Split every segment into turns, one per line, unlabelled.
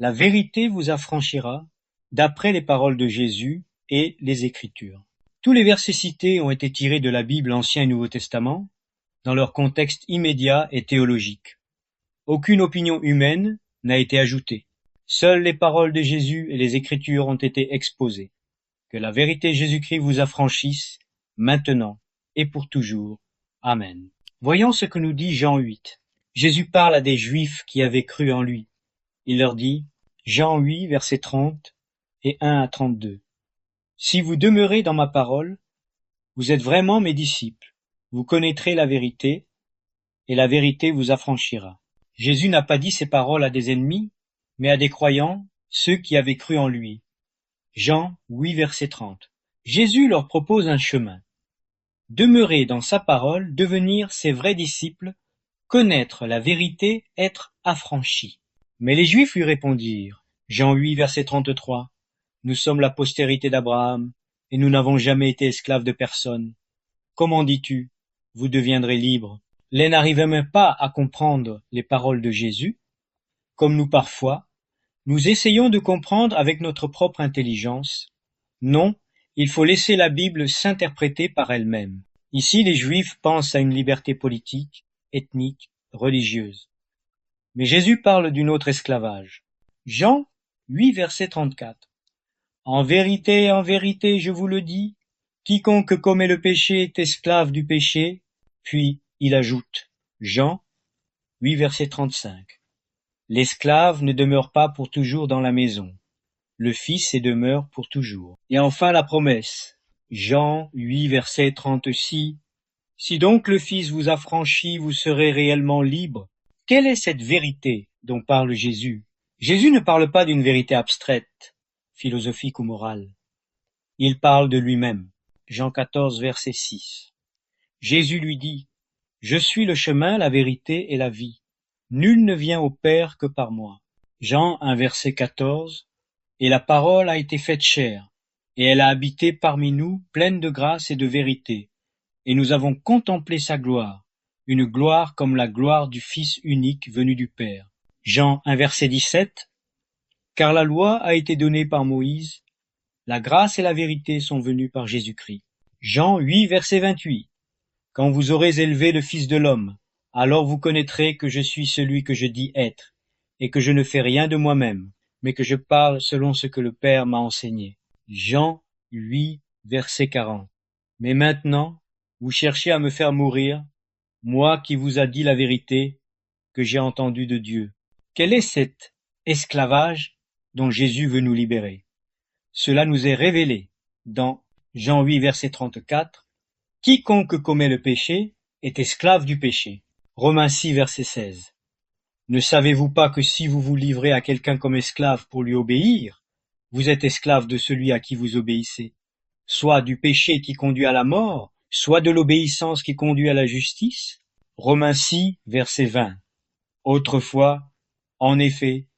La vérité vous affranchira, d'après les paroles de Jésus et les Écritures. Tous les versets cités ont été tirés de la Bible Ancien et Nouveau Testament, dans leur contexte immédiat et théologique. Aucune opinion humaine n'a été ajoutée. Seules les paroles de Jésus et les Écritures ont été exposées. Que la vérité Jésus-Christ vous affranchisse, maintenant et pour toujours. Amen. Voyons ce que nous dit Jean 8. Jésus parle à des Juifs qui avaient cru en lui. Il leur dit, Jean 8, versets 30 et 1 à 32. Si vous demeurez dans ma parole, vous êtes vraiment mes disciples. Vous connaîtrez la vérité, et la vérité vous affranchira. Jésus n'a pas dit ces paroles à des ennemis, mais à des croyants, ceux qui avaient cru en lui. Jean 8, verset 30. Jésus leur propose un chemin. Demeurer dans sa parole, devenir ses vrais disciples, connaître la vérité, être affranchis. Mais les Juifs lui répondirent, Jean 8, verset 33, Nous sommes la postérité d'Abraham, et nous n'avons jamais été esclaves de personne. Comment dis-tu, vous deviendrez libres? Les n'arrivaient même pas à comprendre les paroles de Jésus, comme nous parfois, nous essayons de comprendre avec notre propre intelligence. Non, il faut laisser la Bible s'interpréter par elle-même. Ici, les Juifs pensent à une liberté politique, ethnique, religieuse. Mais Jésus parle d'un autre esclavage. Jean 8, verset 34. En vérité, je vous le dis, quiconque commet le péché est esclave du péché. Puis il ajoute, Jean 8, verset 35. L'esclave ne demeure pas pour toujours dans la maison. Le Fils y demeure pour toujours. Et enfin la promesse. Jean 8, verset 36. Si donc le Fils vous affranchit, vous serez réellement libre. Quelle est cette vérité dont parle Jésus? Jésus ne parle pas d'une vérité abstraite, philosophique ou morale. Il parle de lui-même. Jean 14, verset 6. Jésus lui dit, « Je suis le chemin, la vérité et la vie. Nul ne vient au Père que par moi. » Jean 1, verset 14. Et la parole a été faite chair, et elle a habité parmi nous, pleine de grâce et de vérité. Et nous avons contemplé sa gloire, une gloire comme la gloire du Fils unique venu du Père. Jean 1, verset 17. Car la loi a été donnée par Moïse, la grâce et la vérité sont venues par Jésus-Christ. Jean 8, verset 28. Quand vous aurez élevé le Fils de l'homme, alors vous connaîtrez que je suis celui que je dis être, et que je ne fais rien de moi-même, mais que je parle selon ce que le Père m'a enseigné. Jean 8, verset 40. Mais maintenant, vous cherchez à me faire mourir, moi qui vous a dit la vérité que j'ai entendue de Dieu. Quel est cet esclavage dont Jésus veut nous libérer? Cela nous est révélé dans Jean 8, verset 34. Quiconque commet le péché est esclave du péché. Romains 6, verset 16. Ne savez-vous pas que si vous vous livrez à quelqu'un comme esclave pour lui obéir, vous êtes esclave de celui à qui vous obéissez, soit du péché qui conduit à la mort, soit de l'obéissance qui conduit à la justice? Romains 6, verset 20. Autrefois, en effet,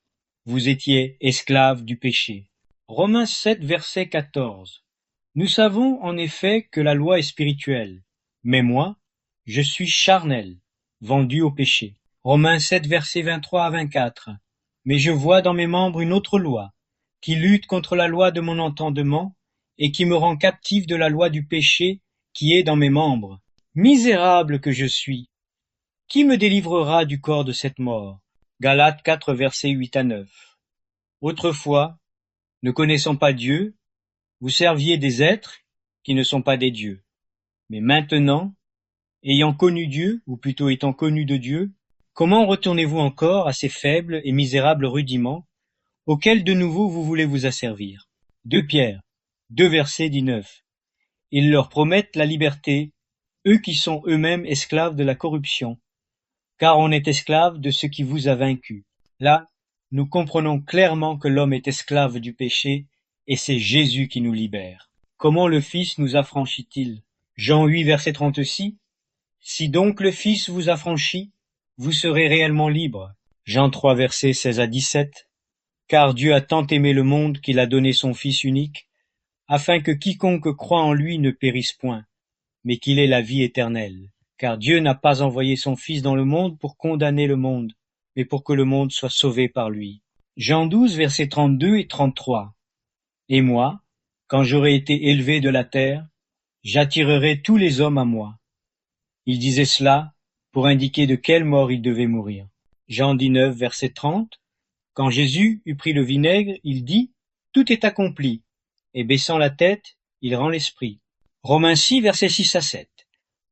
vous étiez esclaves du péché. Romains 7, verset 14. Nous savons en effet que la loi est spirituelle, mais moi, je suis charnel, vendu au péché. Romains 7, versets 23 à 24. Mais je vois dans mes membres une autre loi, qui lutte contre la loi de mon entendement, et qui me rend captif de la loi du péché qui est dans mes membres. Misérable que je suis! Qui me délivrera du corps de cette mort? Galates 4, versets 8 à 9. Autrefois, ne connaissant pas Dieu, vous serviez des êtres qui ne sont pas des dieux. Mais maintenant, ayant connu Dieu, ou plutôt étant connu de Dieu, comment retournez-vous encore à ces faibles et misérables rudiments, auxquels de nouveau vous voulez vous asservir? 2 Pierre, 2 versets 19. Ils leur promettent la liberté, eux qui sont eux-mêmes esclaves de la corruption, car on est esclave de ce qui vous a vaincu. Là, nous comprenons clairement que l'homme est esclave du péché, et c'est Jésus qui nous libère. Comment le Fils nous affranchit-il? Jean 8, verset 36. Si donc le Fils vous affranchit, vous serez réellement libre. Jean 3, versets 16 à 17. Car Dieu a tant aimé le monde qu'il a donné son Fils unique, afin que quiconque croit en lui ne périsse point, mais qu'il ait la vie éternelle. Car Dieu n'a pas envoyé son Fils dans le monde pour condamner le monde, mais pour que le monde soit sauvé par lui. Jean 12, versets 32 et 33. Et moi, quand j'aurai été élevé de la terre, j'attirerai tous les hommes à moi. Il disait cela pour indiquer de quelle mort il devait mourir. Jean 19, verset 30. Quand Jésus eut pris le vinaigre, il dit « Tout est accompli ». Et baissant la tête, il rend l'esprit. Romains 6, versets 6 à 7.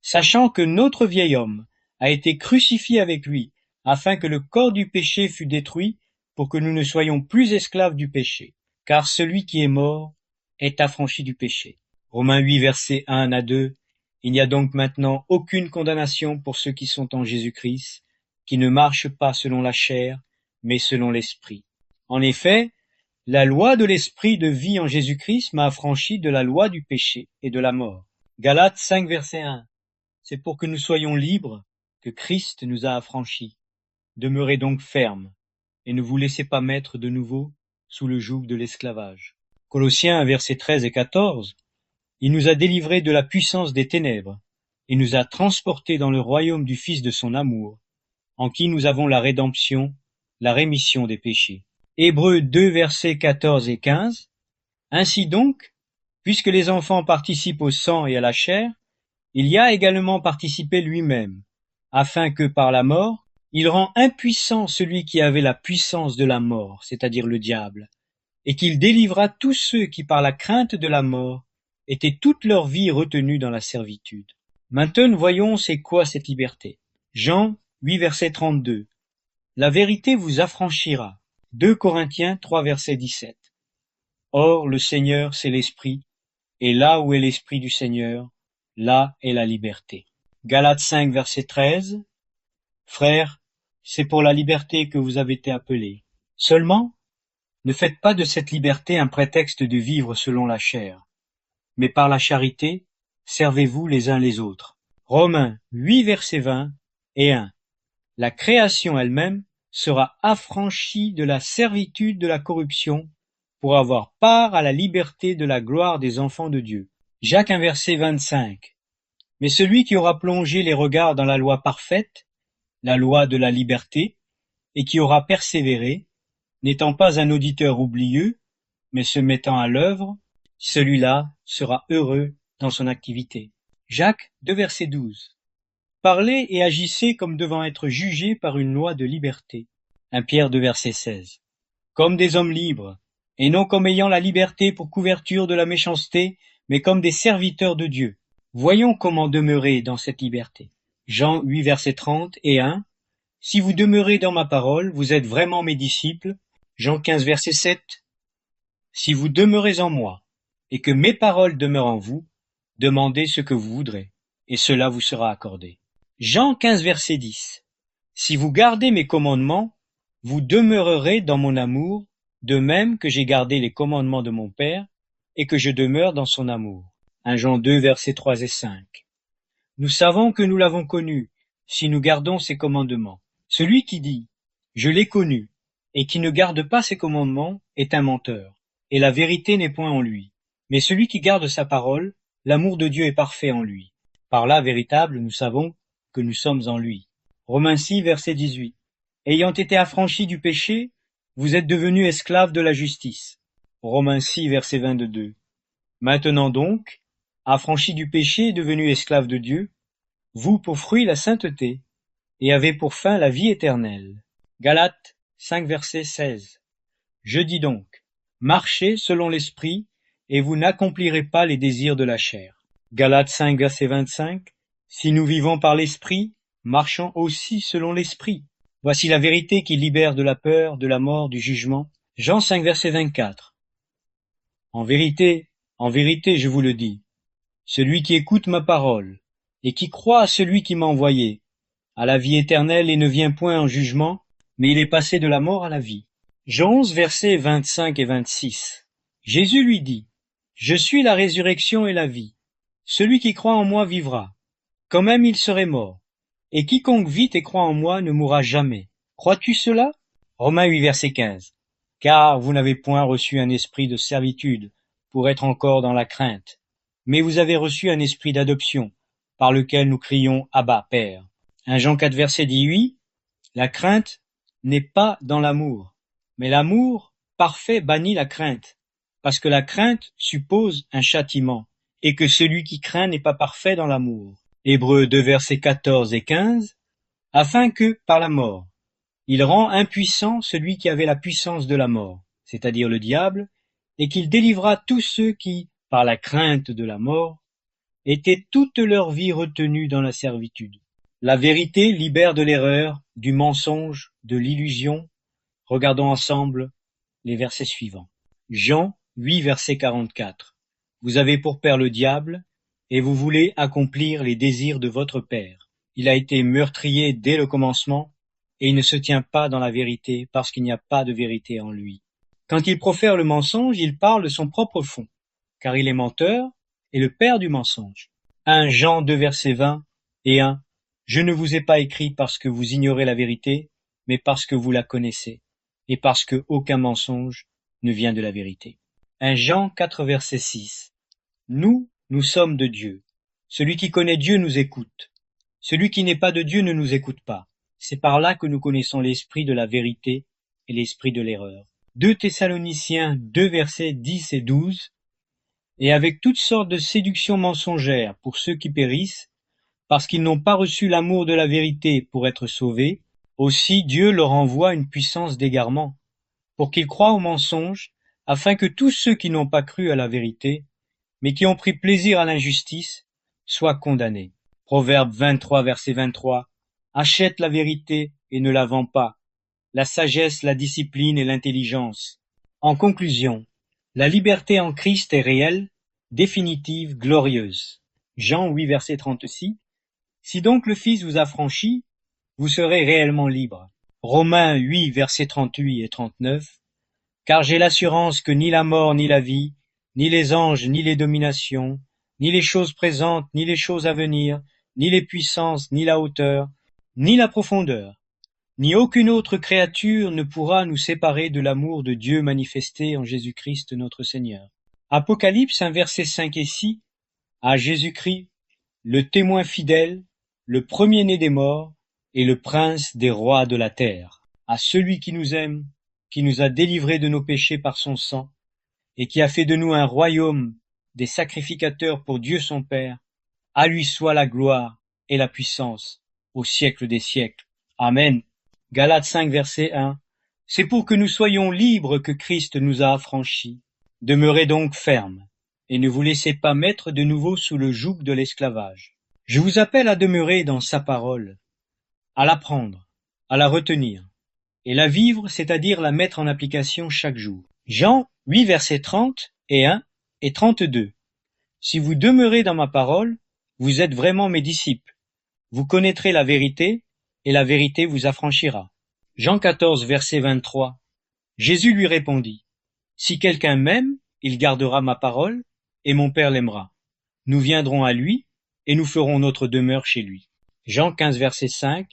Sachant que notre vieil homme a été crucifié avec lui, afin que le corps du péché fût détruit, pour que nous ne soyons plus esclaves du péché. Car celui qui est mort est affranchi du péché. Romains 8, versets 1 à 2. Il n'y a donc maintenant aucune condamnation pour ceux qui sont en Jésus-Christ, qui ne marchent pas selon la chair, mais selon l'esprit. En effet, la loi de l'esprit de vie en Jésus-Christ m'a affranchi de la loi du péché et de la mort. Galates 5, verset 1. C'est pour que nous soyons libres que Christ nous a affranchis. Demeurez donc fermes et ne vous laissez pas mettre de nouveau sous le joug de l'esclavage. Colossiens 1, versets 13 et 14. Il nous a délivrés de la puissance des ténèbres et nous a transportés dans le royaume du Fils de son amour, en qui nous avons la rédemption, la rémission des péchés. Hébreux 2, versets 14 et 15. Ainsi donc, puisque les enfants participent au sang et à la chair, il y a également participé lui-même, afin que par la mort, il rend impuissant celui qui avait la puissance de la mort, c'est-à-dire le diable, et qu'il délivra tous ceux qui par la crainte de la mort étaient toute leur vie retenus dans la servitude. Maintenant, voyons c'est quoi cette liberté. Jean 8, verset 32. La vérité vous affranchira. 2 Corinthiens 3, verset 17. Or, le Seigneur, c'est l'Esprit, et là où est l'Esprit du Seigneur, là est la liberté. Galates 5, verset 13. Frères, c'est pour la liberté que vous avez été appelés. Seulement, ne faites pas de cette liberté un prétexte de vivre selon la chair, mais par la charité, servez-vous les uns les autres. Romains 8, verset 20 et 1. La création elle-même sera affranchie de la servitude de la corruption pour avoir part à la liberté de la gloire des enfants de Dieu. Jacques 1, verset 25. Mais celui qui aura plongé les regards dans la loi parfaite, la loi de la liberté, et qui aura persévéré, n'étant pas un auditeur oublieux, mais se mettant à l'œuvre, celui-là sera heureux dans son activité. Jacques 2, verset 12. Parlez et agissez comme devant être jugés par une loi de liberté. 1 Pierre 2, verset 16. Comme des hommes libres, et non comme ayant la liberté pour couverture de la méchanceté, mais comme des serviteurs de Dieu. Voyons comment demeurer dans cette liberté. Jean 8, verset 30 et 1. Si vous demeurez dans ma parole, vous êtes vraiment mes disciples. Jean 15, verset 7. Si vous demeurez en moi, et que mes paroles demeurent en vous, demandez ce que vous voudrez, et cela vous sera accordé. Jean 15, verset 10. Si vous gardez mes commandements, vous demeurerez dans mon amour, de même que j'ai gardé les commandements de mon Père, et que je demeure dans son amour. 1 Jean 2, versets 3 et 5. Nous savons que nous l'avons connu, si nous gardons ses commandements. Celui qui dit « Je l'ai connu » et qui ne garde pas ses commandements est un menteur, et la vérité n'est point en lui. Mais celui qui garde sa parole, l'amour de Dieu est parfait en lui. Par là, véritable, nous savons que nous sommes en lui. Romains 6, verset 18. Ayant été affranchis du péché, vous êtes devenus esclaves de la justice. Romains 6, verset 22. Maintenant donc, affranchis du péché et devenus esclaves de Dieu, vous pour fruit la sainteté, et avez pour fin la vie éternelle. Galates 5, verset 16. Je dis donc, marchez selon l'esprit, et vous n'accomplirez pas les désirs de la chair. Galates 5, verset 25. Si nous vivons par l'esprit, marchons aussi selon l'esprit. Voici la vérité qui libère de la peur, de la mort, du jugement. Jean 5, verset 24. En vérité, je vous le dis, celui qui écoute ma parole, et qui croit à celui qui m'a envoyé, a la vie éternelle et ne vient point en jugement, mais il est passé de la mort à la vie. Jean 11, versets 25 et 26. Jésus lui dit, je suis la résurrection et la vie. Celui qui croit en moi vivra, quand même il serait mort. Et quiconque vit et croit en moi ne mourra jamais. Crois-tu cela? Romains 8, verset 15. Car vous n'avez point reçu un esprit de servitude pour être encore dans la crainte, mais vous avez reçu un esprit d'adoption, par lequel nous crions Abba, Père. 1 Jean 4, verset 18. La crainte n'est pas dans l'amour, Mais l'amour parfait bannit la crainte, parce que la crainte suppose un châtiment, et que celui qui craint n'est pas parfait dans l'amour. Hébreux 2 versets 14 et 15, afin que, par la mort, il rend impuissant celui qui avait la puissance de la mort, c'est-à-dire le diable, et qu'il délivra tous ceux qui, par la crainte de la mort, étaient toute leur vie retenus dans la servitude. La vérité libère de l'erreur, du mensonge, de l'illusion. Regardons ensemble les versets suivants. Jean 8, verset 44. Vous avez pour père le diable, et vous voulez accomplir les désirs de votre père. Il a été meurtrier dès le commencement, et il ne se tient pas dans la vérité, parce qu'il n'y a pas de vérité en lui. Quand il profère le mensonge, il parle de son propre fond, car il est menteur et le père du mensonge. 1 Jean 2, verset 20 et 1. Je ne vous ai pas écrit parce que vous ignorez la vérité, mais parce que vous la connaissez, et parce que aucun mensonge ne vient de la vérité. 1 Jean 4, verset 6. Nous sommes de Dieu. Celui qui connaît Dieu nous écoute. Celui qui n'est pas de Dieu ne nous écoute pas. C'est par là que nous connaissons l'esprit de la vérité et l'esprit de l'erreur. 2 Thessaloniciens 2, versets 10 et 12. Et avec toutes sortes de séductions mensongères pour ceux qui périssent, parce qu'ils n'ont pas reçu l'amour de la vérité pour être sauvés, aussi Dieu leur envoie une puissance d'égarement, pour qu'ils croient au mensonge, afin que tous ceux qui n'ont pas cru à la vérité, mais qui ont pris plaisir à l'injustice, soient condamnés. Proverbe 23, verset 23. Achète la vérité et ne la vends pas, la sagesse, la discipline et l'intelligence. En conclusion, la liberté en Christ est réelle, définitive, glorieuse. Jean 8, verset 36. Si donc le Fils vous a franchi, vous serez réellement libre. Romains 8, versets 38 et 39. Car j'ai l'assurance que ni la mort ni la vie, ni les anges ni les dominations, ni les choses présentes ni les choses à venir, ni les puissances ni la hauteur, ni la profondeur, ni aucune autre créature ne pourra nous séparer de l'amour de Dieu manifesté en Jésus-Christ notre Seigneur. Apocalypse 1, versets 5 et 6, à Jésus-Christ, le témoin fidèle, le premier-né des morts et le prince des rois de la terre. À celui qui nous aime, qui nous a délivrés de nos péchés par son sang, et qui a fait de nous un royaume des sacrificateurs pour Dieu son Père, à lui soit la gloire et la puissance au siècle des siècles. Amen. Galates 5, verset 1. C'est pour que nous soyons libres que Christ nous a affranchis. Demeurez donc fermes, et ne vous laissez pas mettre de nouveau sous le joug de l'esclavage. Je vous appelle à demeurer dans sa parole, à l'apprendre, à la retenir, et la vivre, c'est-à-dire la mettre en application chaque jour. Jean 8, versets 30 et 1 et 32. Si vous demeurez dans ma parole, vous êtes vraiment mes disciples. Vous connaîtrez la vérité, et la vérité vous affranchira. Jean 14, verset 23. Jésus lui répondit, si quelqu'un m'aime, il gardera ma parole, et mon Père l'aimera. Nous viendrons à lui, et nous ferons notre demeure chez lui. Jean 15, verset 5.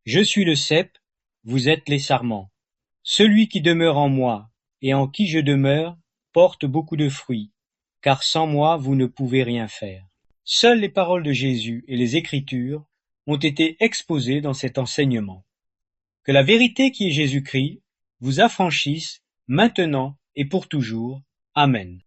Je suis le cep, vous êtes les sarments. Celui qui demeure en moi, et en qui je demeure, porte beaucoup de fruits, car sans moi vous ne pouvez rien faire. Seules les paroles de Jésus et les Écritures ont été exposées dans cet enseignement. Que la vérité qui est Jésus-Christ vous affranchisse maintenant et pour toujours. Amen.